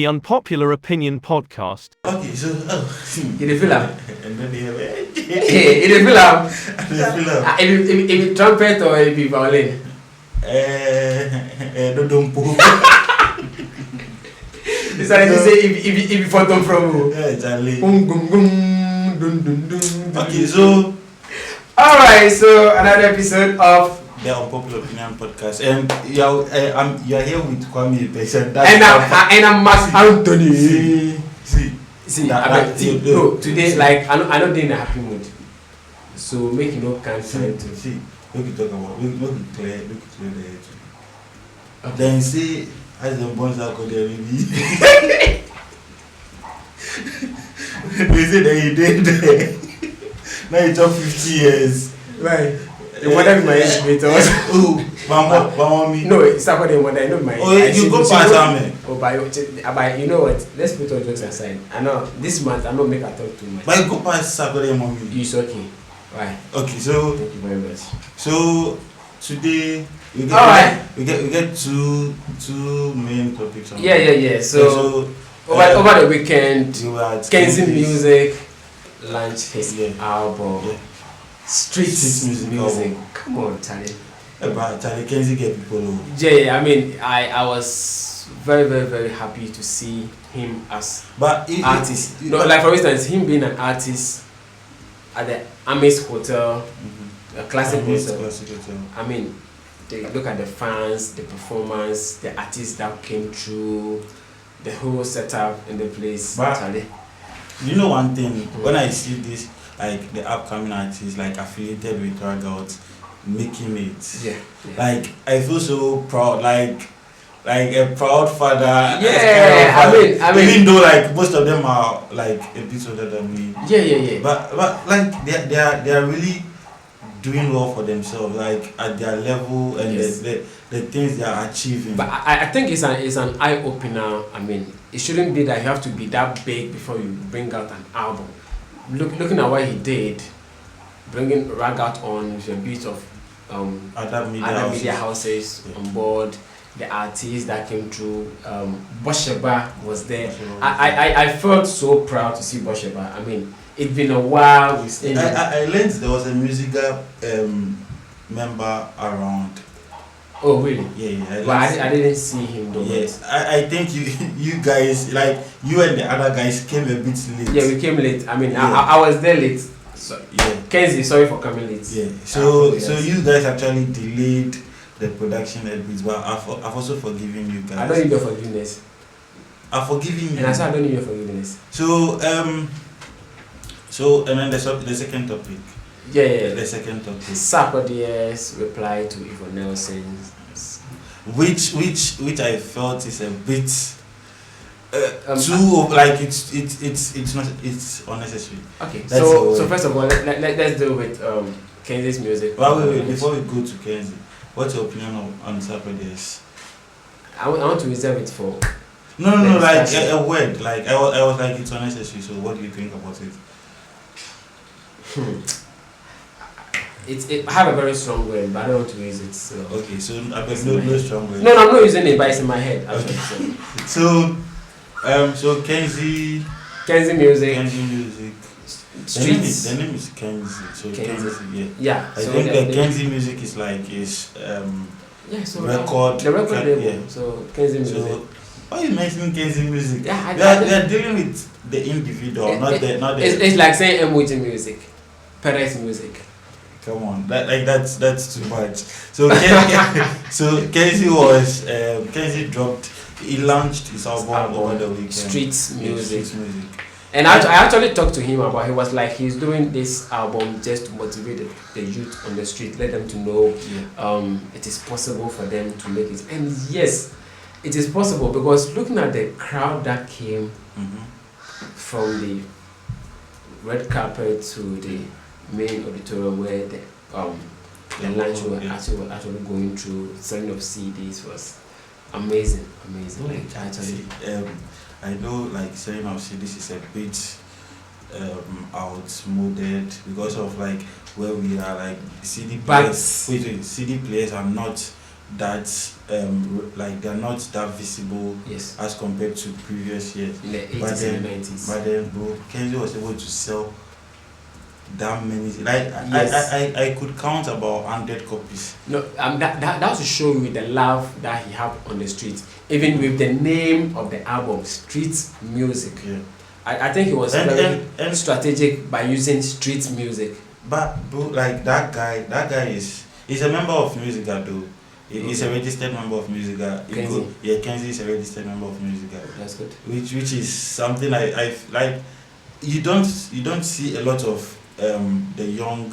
the Unpopular Opinion Podcast. Okay, so You dey feel am? and then they have You dey feel am? If it trumpet or if it violin? don't pull. It's like you say if it photo from Charlie. boom boom boom dun dun dun. Okay, so Alright, so another episode of the Unpopular Opinion Podcast, and you're here with Kwame Patient. and I'm Max Anthony. See, bro, today like I know they're in a happy mood, so make you know can't try to see. We can talk about we can clear the edge. Okay. Then see as the bones are called there maybe. We say that he did there. Now he took 50 years. Right. The mother is my age mate. Oh, Mama me. No, it's not the mother. I know my. Oh, you go past me. Oh, but you know what? Let's put all jokes aside. I know this month I'm not make her talk too much. But you go past Sarkodie, mommy. It's okay. Why? Okay, so thank you very much. So today we get two main topics. Yeah. So over the weekend, Kenzie Music launched his album. Yeah. Street music. Come on, Charlie. Charlie Kenzie get people. Yeah, I mean, I was very, very, very happy to see him as artist. Like for instance, him being an artist at the Ames Hotel, a classic hotel. I mean, they look at the fans, the performance, the artists that came through, the whole setup in the place. But Charlie. You know one thing, when I see this, like the upcoming artists, like affiliated with Ragouts, making it. Yeah. Like I feel so proud, like a proud father. Yeah, I mean, even though like most of them are like a bit older than me. Yeah. But like they are really doing well for themselves, like at their level and the things they are achieving. But I think it's an eye opener. I mean, it shouldn't be that you have to be that big before you bring out an album. Looking at what he did, bringing Ragout on with a bit of other media houses on board, the artists that came through, Bosheba was there. I felt so proud to see Bosheba. I mean, it's been a while. I learned there was a musical member around. Oh really? Yeah. But I didn't see him though. Yes, I think you guys, like you and the other guys, came a bit late. Yeah, we came late. I mean, I was there late. So, yeah. Kenzie, sorry for coming late. Yeah. So you guys actually delayed the production a bit, but I've also forgiven you guys. I don't need your forgiveness. I've forgiven you. And I said I don't need your forgiveness. So and then the second topic. Yeah. The second topic. Sarkodie's reply to Yvonne Nelson, which I felt is a bit too like it's not unnecessary. Okay. So first of all, let's deal with Kenzie's music. Wait, before we go to Kenzie, what's your opinion on Sarkodie's? I want to reserve it for. No, like a word. Like I was like it's unnecessary. So what do you think about it? I have a very strong word, but I don't want to use it. So. Okay, so I beg no strong word. No, I'm not using it, but it's in my head. Actually, okay. So Kenzie music. Streets. The name is Kenzie. So Kenzie, yeah. I think the Kenzie music is like so record. The record label. Yeah. So Kenzie music. So why are you mentioning Kenzie music? Yeah, they are dealing with the individual, not the. It's like saying emoji music, Perez music. Come on, that's too much. So Kenzie dropped. He launched his album over the weekend. Streets music. And I actually talked to him about. He was like he's doing this album just to motivate the youth on the street, let them to know it is possible for them to make it. And yes, it is possible because looking at the crowd that came from the red carpet to the main auditorium where the lunch were actually going through, selling of CDs was amazing. Like actually, I know like selling of CDs is a bit outmoded because of like where we are. Like CD players are not that like they're not that visible Yes. as compared to previous years. In the 80s But then, and 90s. But then, bro, Kenzie was able to sell that many. Like Yes. I could count about 100 copies. No, that was to show you the love that he had on the street. Even with the name of the album, Street Music. Yeah. I think he was And strategic by using street music. But bro, like that guy is a member of Musica though. He's a registered member of Musica. Kenzie is a registered member of Musica. That's good. Which is something I like. You don't see a lot of the young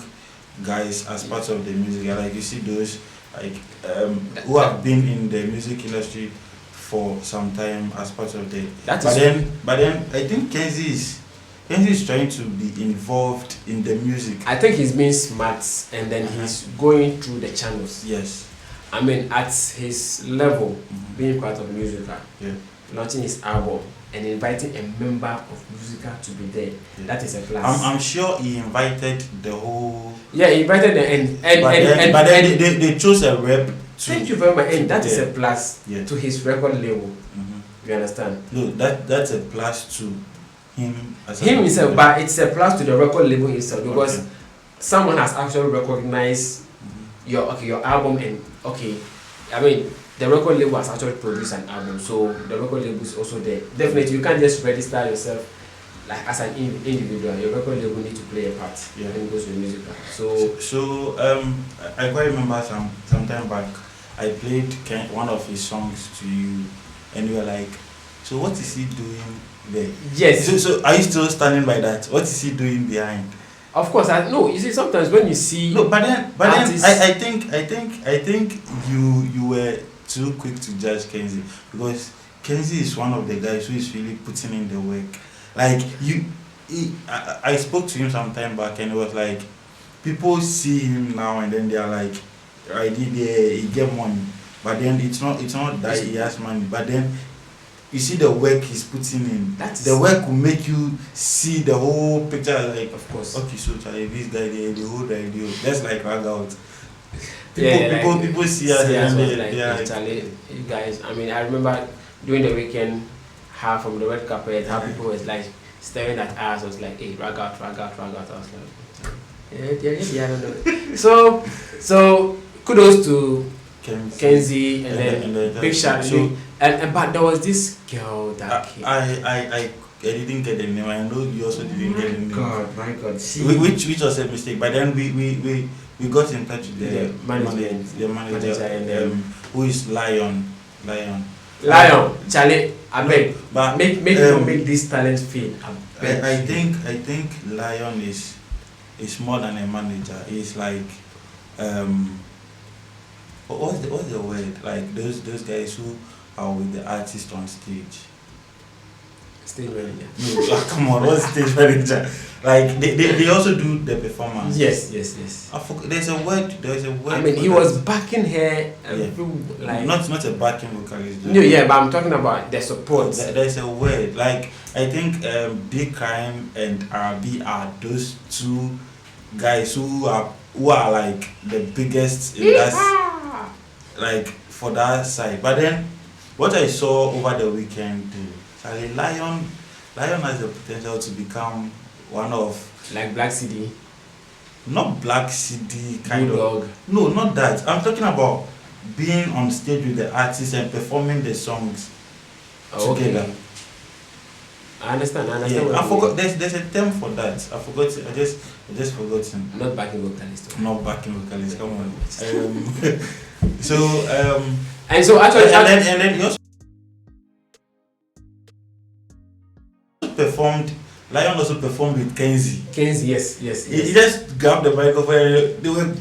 guys as part of the music. Like you see those like who have been in the music industry for some time as part of the. But then I think Kenzie is trying to be involved in the music. I think he's being smart and then he's going through the channels. Yes. I mean, at his level, being part of Musica, launching his album and inviting a member of Musica to be there, that is a plus. I'm sure he invited the whole. Yeah, he invited them but then they chose a rep. Thank you very much. And that is a plus to his record label. You understand? No, that's a plus to him. Himself, but it's a plus to the record label himself because someone has actually recognized your album and I mean the record label has actually produced an album, so the record label is also there. Definitely, you can't just register yourself like as an individual. Your record label need to play a part when it goes to the music. So I quite remember some time back I played one of his songs to you, and you were like, so what is he doing there? Yes. So are you still standing by that? What is he doing behind? Of course, no. You see, sometimes when you see but then I think you were too quick to judge Kenzie because Kenzie is one of the guys who is really putting in the work. Like I spoke to him some time back and it was like people see him now and then they are like, he get money, but then it's not that he has money, but then you see the work he's putting in. The work will make you see the whole picture. Like, of course. Okay, so Charlie, this guy, the whole idea. That's like rag out. People see us and Charlie, you guys. I mean, I remember during the weekend, from the red carpet, how people was like staring at us. I was like, hey, rag out. I was like, yeah, I don't know. So kudos to Kenzie and then big shout out. And but there was this girl that came. I didn't get the name. I know you also didn't get the name. My God. Which was a mistake. But then we got in touch with the manager and who is Lion, Charlie, I beg. But make this talent feel. I think Lion is more than a manager. He's like what's the word? Like those guys who are with the artist on stage. Stage manager. No, come on, what's stage manager? Like they also do the performance. Yes. I forgot, there's a word. I mean, he was backing her. Like not a backing vocalist. No, but I'm talking about the support. There's a word. Like I think Big Crime and RB are those two guys who are like the biggest in that, like for that side. But then what I saw over the weekend, Charlie, Lion has the potential to become one of like Black CD. Not Black CD kind Bulldog. of. No, not that. I'm talking about being on stage with the artists and performing the songs together. Okay. I understand. Yeah, I forgot. There's a term for that. I forgot. I just forgotten. Not backing vocalist. Not backing vocalist. Come on. And so actually, and then he also performed. Lion also performed with Kenzie. Yes. He just grabbed the microphone. They were.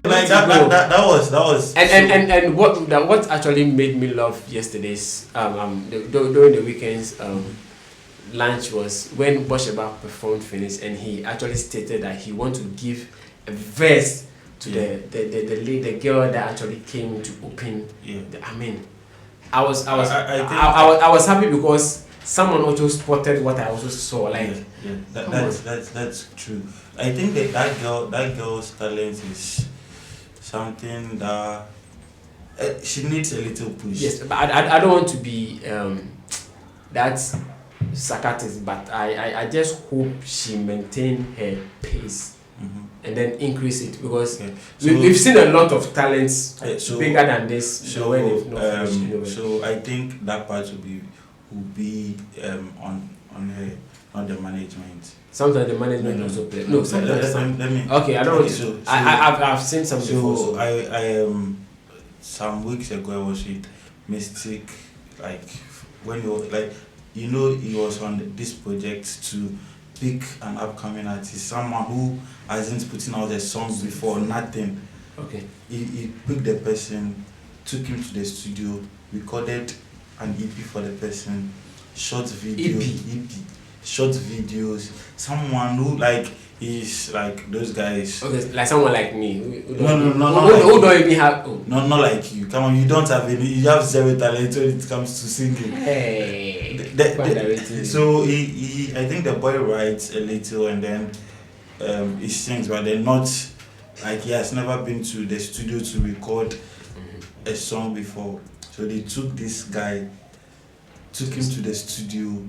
Like that was and what actually made me laugh yesterday's during the weekends lunch was when Bosheba performed finished and he actually stated that he want to give a verse to the girl that actually came to open. I mean, I was happy because someone also spotted what I also saw. Like, that's true. I think that girl's talent is something that she needs a little push. Yes, but I don't want to be that's sarcastic, but I just hope she maintain her pace and then increase it, because we've seen a lot of talents bigger than this. So I think that part will be on her, not the management. Sometimes the management also play. No, sometimes. Let me. Okay, I don't. I've seen some before. So I some weeks ago I was with Mystic, like when he was on this project to pick an upcoming artist, someone who hasn't put out a song before, nothing. Okay. He picked the person, took him to the studio, recorded an EP for the person, short video, short videos. Someone who is like those guys. Okay, like someone like me. Who don't even have. Oh. No, not like you. Come on, you don't have any. You have zero talent when it comes to singing. Hey. So he I think the boy writes a little and then he sings, but they're not like he has never been to the studio to record a song before. So they took this guy, took him to the studio,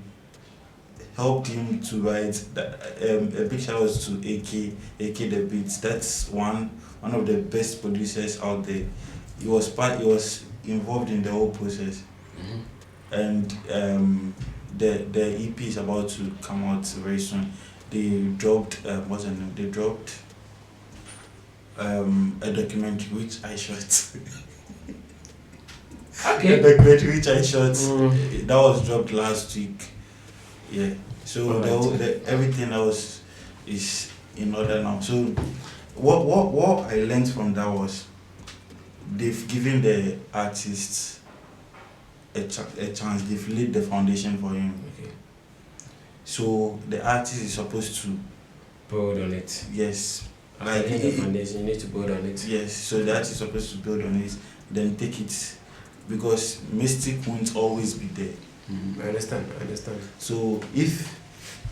helped him to write. A big shout out to AK the Beats. That's one of the best producers out there. He was involved in the whole process, and the EP is about to come out very soon. They dropped what's the name? They dropped a documentary which I shot. Okay. A documentary which I shot. That was dropped last week. Yeah. So everything else is in order now. So what I learned from that was they've given the artists a chance. They've laid the foundation for him. Okay. So the artist is supposed to build on it. Yes. Like the foundation, you need to build on it. Yes. So the artist is supposed to build on it, then take it, because Mystic won't always be there. I understand. So if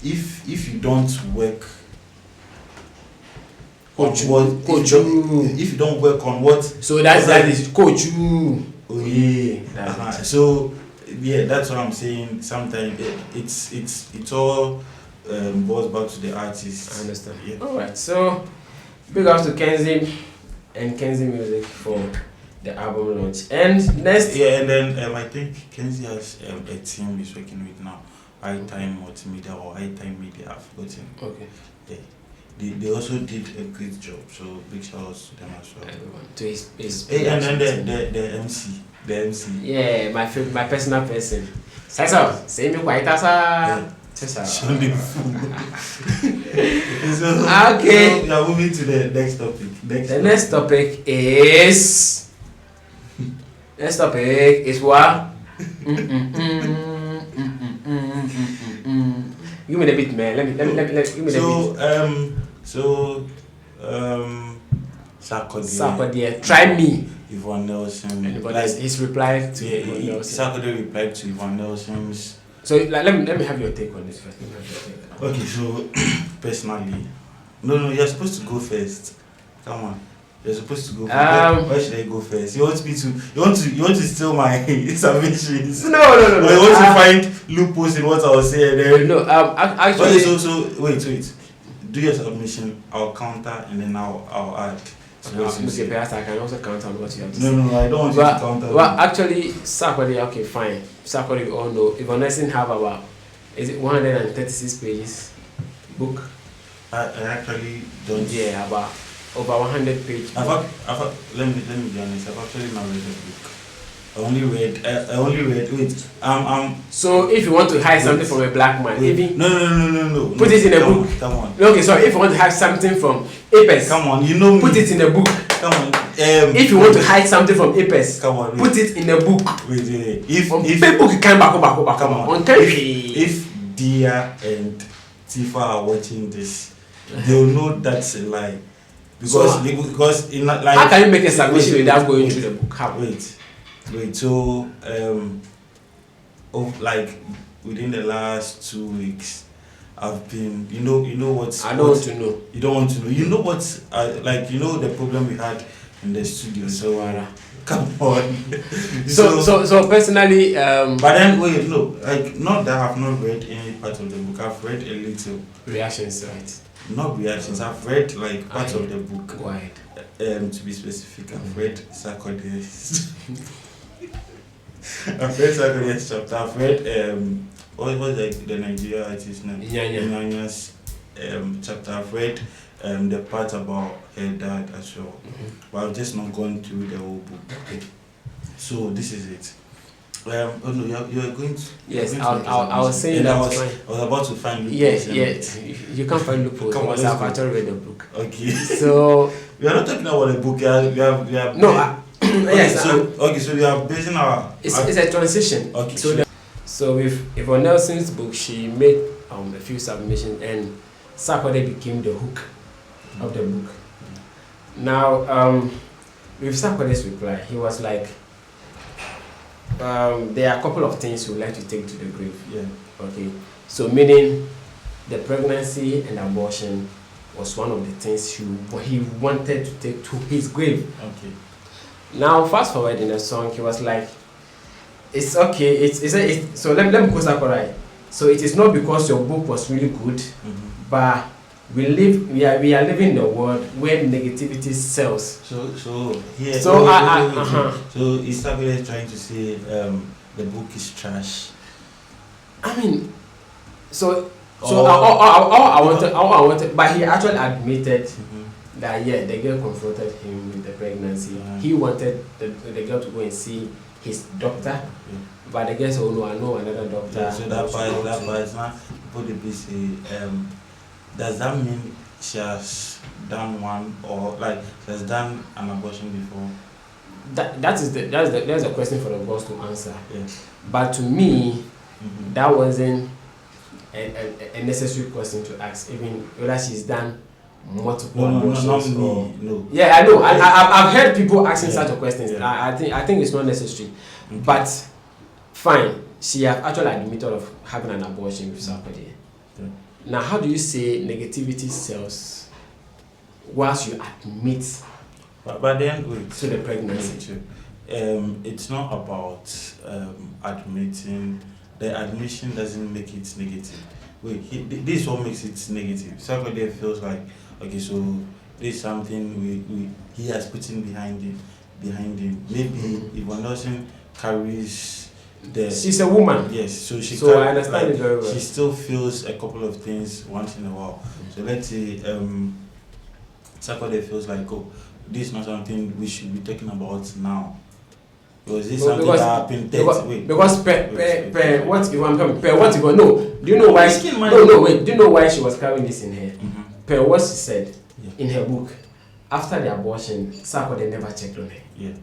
you don't work if you don't work on what, so that is coach. Oh yeah. So yeah, that's what I'm saying. Sometimes it's all boils back to the artist. I understand. Yeah. All right. So big ups to Kenzie and Kenzie Music for the album launch. And next, and then I think Kenzie has a team he's working with now, iTime Multimedia or iTime Media. I've forgotten. Okay. Yeah. They also did a great job, so big shout outs to them as well. To his and then the MC. Yeah, my personal person. Say me quite as a. Okay. Okay. So we are moving to the next topic. Next topic is what? Give me the beat, man. Let me give me the beat. Sarkodie. Try me. Yvonne Nelson. His reply to Yvonne Nelson. Sarkodie replied to Yvonne Nelson's. So let me have your take on this first. Okay, so personally, no, you're supposed to go first. Come on, you're supposed to go first. Why should I go first? You want to steal my submissions? No. You want to find loopholes in what I was saying? Then no. Actually. So wait. Do your submission. I'll counter and then I'll add. Okay, perhaps I can also count on what you have to say. No, I don't want you to counter. Well, actually, Sarkodie, okay, fine. Sarkodie, we all know. Yvonne Nelson have about, is it 136 pages book? I actually don't. Yeah, about over 100 pages. Let me be honest. I've actually not read the book. I only read. Wait. So if you want to hide something from a black man, no. Put it in a book. Come on. Okay, so if you want to hide something from Apex, come on, you know me. Put it in a book. Come on. If you want to hide something from Apex, come on. Put it in a book. Wait. If book you can back. Come on. If Dia and Tifa are watching this, they'll know that's a lie. Because in like. How can you make a submission without going through the book? How? Wait. Wait, so like within the last 2 weeks, I've been, you know what? I don't want to know. You don't want to know. You know what? Like the problem we had in the studio. So come on. So personally, but then wait, no, like not that I've not read any part of the book. I've read a little reactions, right? Not reactions. I've read like parts of the book. Go ahead. To be specific, I've read Sarkodie. I've read Sarkodie's chapter. I've read what was the Nigerian artist name? Nyanya's chapter. I've read the part about her dad as well. But I've just not gone through the whole book. Okay. So this is it. Oh no, you're going to. Yes, I was saying that. I was about to find loopholes. Yes, you can't find loopholes because I've actually read the book. Okay. So we are not talking about the book. We are no. Yes. So we are basing our. It's a transition. Okay. So with Yvonne Nelson's book, she made a few submissions, and Sarkodie became the hook of the book. Now, with Sarkodie's reply, he was like, there are a couple of things he would like to take to the grave. Yeah. Okay. So meaning, the pregnancy and abortion was one of the things he wanted to take to his grave. Okay. Now, fast forward in the song, he was like, it's okay. So let me go Sarkodie. So it is not because your book was really good, but we are living in a world where negativity sells. So is Sarkodie trying to say the book is trash? I mean, I wanted, but he actually admitted that the girl confronted him with the pregnancy. He wanted the girl to go and see his doctor, but the girl said, "Oh no, I know another doctor." Yeah, so that part is not put the busy. Does that mean she has done one or like she has done an abortion before? That's a question for the boss to answer. Yeah. But to me, that wasn't a necessary question to ask, even whether she's done multiple abortions. No. Yeah, I know. I've heard people asking such a questions. I think it's not necessary. Okay. But fine, she have actually admitted of having an abortion with Sarkodie. Now, how do you say negativity sells whilst you admit but then wait, to the pregnancy? It's not about admitting. The admission doesn't make it negative. Wait, this is what makes it negative. Sarkodie feels like, okay, so this is something he has put in behind him. Maybe Yvonne Nelson carries she's a woman. Yes, so I understand it very well. She still feels a couple of things once in a while. So let's say Sarkodie feels like, oh, this is not something we should be talking about now. Because this something that happened because what you want no. Do you know why do you know why she was carrying this in her? Per what she said in her book, after the abortion, Sarkodie never checked on her. Yeah.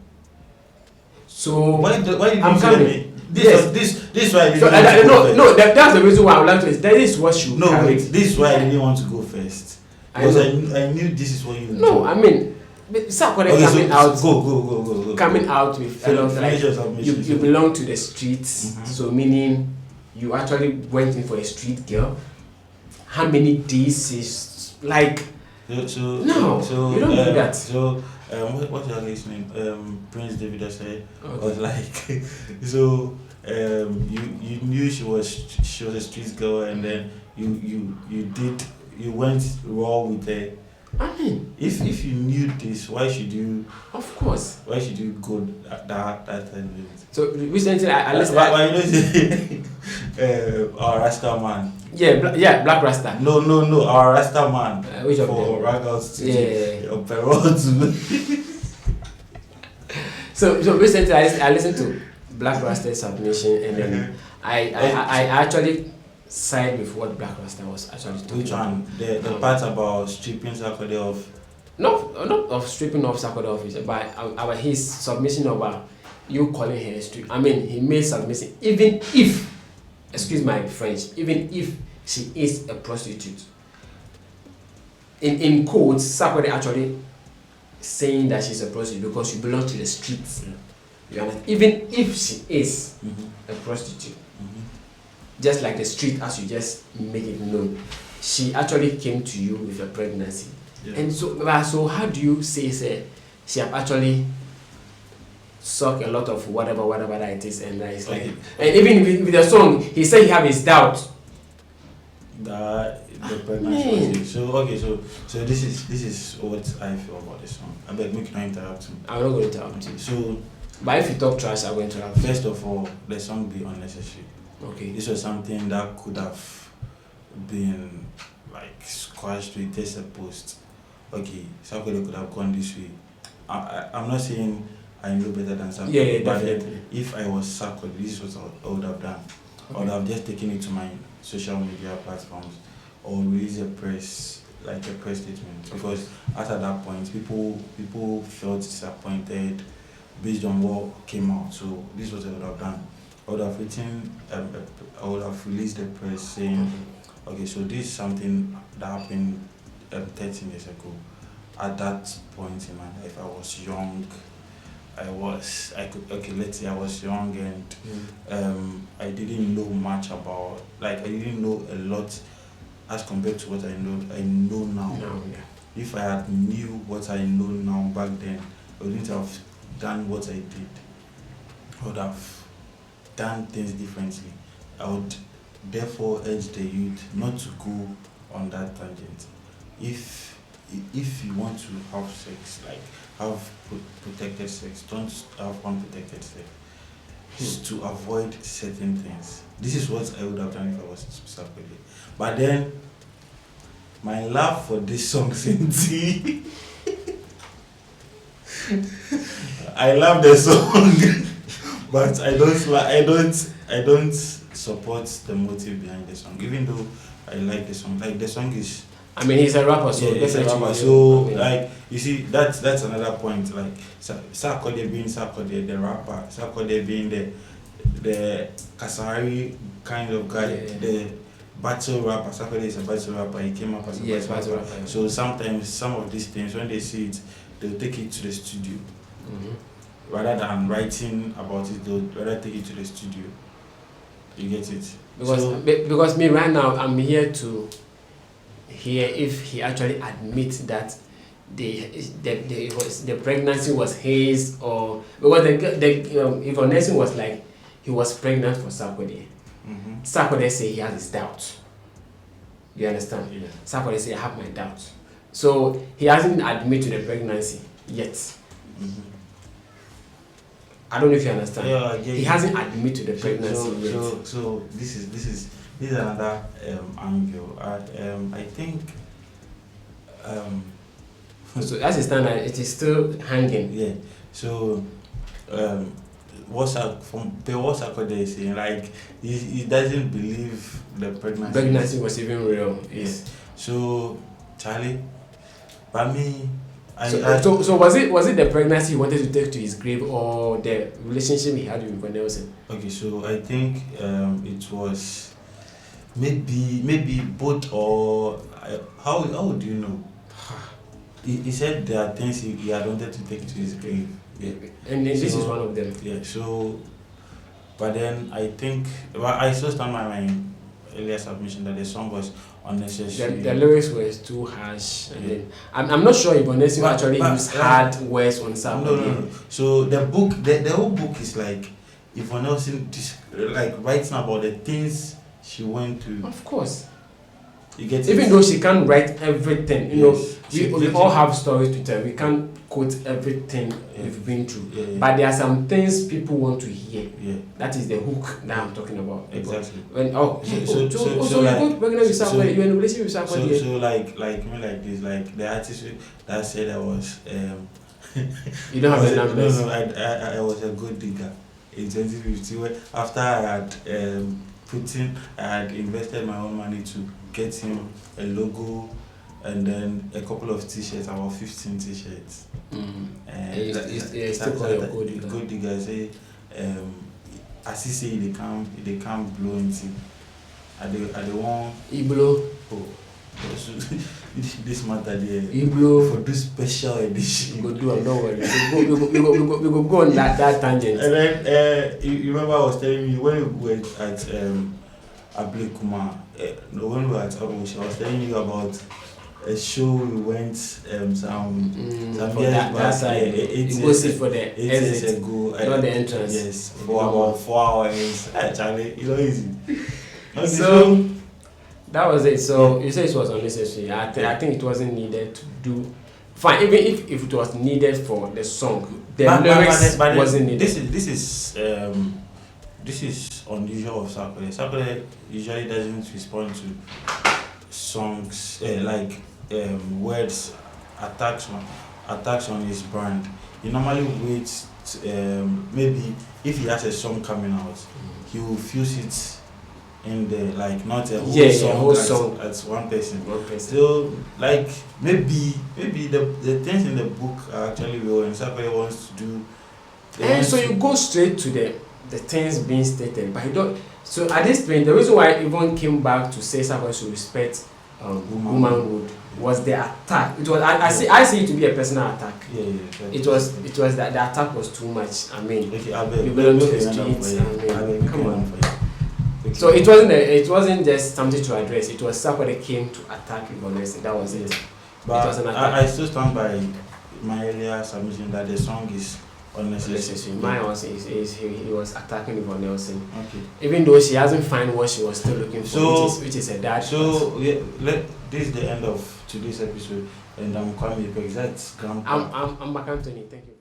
So why did I'm you coming. This is why I didn't that's the reason why I would like to. That is what she. This is why I didn't want to go first. Because I knew this is what you. No, I mean, Sarkodie coming out. Go. Coming out with like you belong to the streets. So meaning you actually went in for a street girl. How many days is like? So you don't do that. So what's your name? Prince David I said was like so you knew she was a street girl and then you went raw with her. I mean, if you knew this, why should you? Of course. Why should you go that time? So recently I listened. Our Rasta man. Yeah, Black Rasta. No, our Rasta man. Which of for them? Ragos So recently I listened to Black Rasta's submission and then I actually side with what Black Rasta was actually talking. Which one? The part about stripping Sarkodie off? Not of stripping off Sarkodie off, but about his submission about you calling her a strip. I mean, he made submission even if, excuse my French, even if she is a prostitute. In quotes, Sarkodie actually saying that she's a prostitute because she belongs to the streets. You understand? Even if she is a prostitute, just like the street, as you just make it known, she actually came to you with a pregnancy. Yeah. And so how do you say she have actually sucked a lot of whatever that it is, and it's like, and even with the song, he said he have his doubt that the pregnancy was so this is what I feel about the song. I beg, make you not interrupt me. I'm not going to interrupt you. So, but if you talk trash, I'm going to interrupt you. First of all, the song be unnecessary. Okay. This was something that could have been like squashed with just a post. Okay, Sarkodie could have gone this way. I'm not saying I know better than Sarkodie. Yeah, but definitely. If I was Sarkodie, this is what I would have done. Okay. I would have just taken it to my social media platforms or release a press statement, because after that point people felt disappointed based on what came out. So this is what I would have done. I would have written I would have released a press saying, okay, so this is something that happened 13 years ago. At that point in my life, I was young. Let's say I was young, and I didn't know much about, I didn't know a lot as compared to what I know now. No, yeah. If I had knew what I know now back then, I wouldn't have done what I did. I would have done things differently. I would therefore urge the youth not to go on that tangent. If you want to have sex, have protected sex, don't have unprotected sex. It's to avoid certain things. This is what I would have done if I was Sarkodie. But then, my love for this song, Cindy, I love the song, but I don't support the motive behind the song. Even though I like the song, the song is. I mean, he's a rapper, so he's a rapper. So you see, that's another point. Sarkodie being Sarkodie, the rapper, Sarkodie being the Kasari kind of guy, the battle rapper. Sarkodie is a battle rapper. He came up as a battle rapper. So sometimes some of these things, when they see it, they'll take it to the studio. Rather than writing about it, they'll rather take it to the studio. You get it? Because me right now, I'm here to hear if he actually admits that the pregnancy was his, or because Yvonne was like he was pregnant for Sarkodie. Sarkodie say he has his doubts. You understand? Yeah. Sarkodie say I have my doubts. So he hasn't admitted to the pregnancy yet. I don't know if you understand. Yeah, he hasn't admitted to the pregnancy yet. So this is another angle. I think. So as it stands, it is still hanging. Yeah. So, what Sarkodie is saying, he doesn't believe the pregnancy. Pregnancy was even real. Yes. So, Charlie, by me. So was it the pregnancy he wanted to take to his grave, or the relationship he had with Yvonne Nelson? Okay, so I think it was maybe both, or how would you know? He said there are things he had wanted to take to his grave. Yeah. And then this is one of them. Yeah. So, but then I think I still stand by my earlier submission that the song was unnecessary. The lyrics were too harsh, and then I'm not sure Yvonne Nelson actually used hard words on Sarkodie. No. So the book, the whole book is like Yvonne Nelson writing about the things she went through. Of course. You get even it? Though she can't write everything, Yes. we all have stories to tell. We can't quote everything we've been through. Yeah. But there are some things people want to hear. Yeah. That is the hook that I'm talking about. Exactly. When you got pregnant with Sarkodie, you're in a relationship with Sarkodie. So like this, like the artist that said I was you don't have the numbers. No, I was a good digger in 2015 after I had I had invested my own money to get him a logo and then a couple of t-shirts, about 15 t-shirts. And still call your good digger. Good digger say, as he say they can't blow into. Are they one? He blow. Oh. this matter there. Iglo For this special edition. We go do. Don't worry. We go on that tangent. And then you remember I was telling you when we were at Ablekuma, when we were at Abush, I was telling you about a show we went some years back. Side. You go sit for the 8 years exit, ago. not the entrance. Yes, for about 4 hours. Actually, easy. So that was it. So you say it was unnecessary. I think it wasn't needed to do. Fine, even if it was needed for the song, the lyrics wasn't needed. This is unusual of Sarkodie. Sarkodie usually doesn't respond to songs words attacks on his brand. He normally waits maybe if he has a song coming out, he will fuse it in there, like not a whole song as one person. So like maybe the things in the book are actually real and Sarkodie wants to do. And so you go straight to the things being stated, but you don't. So at this point, the reason why Yvonne came back to say Sarkodie should respect womanhood was the attack. It was I see it to be a personal attack. It was that the attack was too much. I mean, you belong to the streets. Come on. So it wasn't just something to address. It was Sarkodie came to attack Yvonne. That was it. But it was an attack. I still stand by my earlier submission that the song is unnecessary. Mine also is he was attacking Yvonne Nelson. Okay. Even though she hasn't found what she was still looking for, which is a dad. So this is the end of today's episode, and I'm Kwame because that's Grandpa. I'm Mark Anthony. Thank you.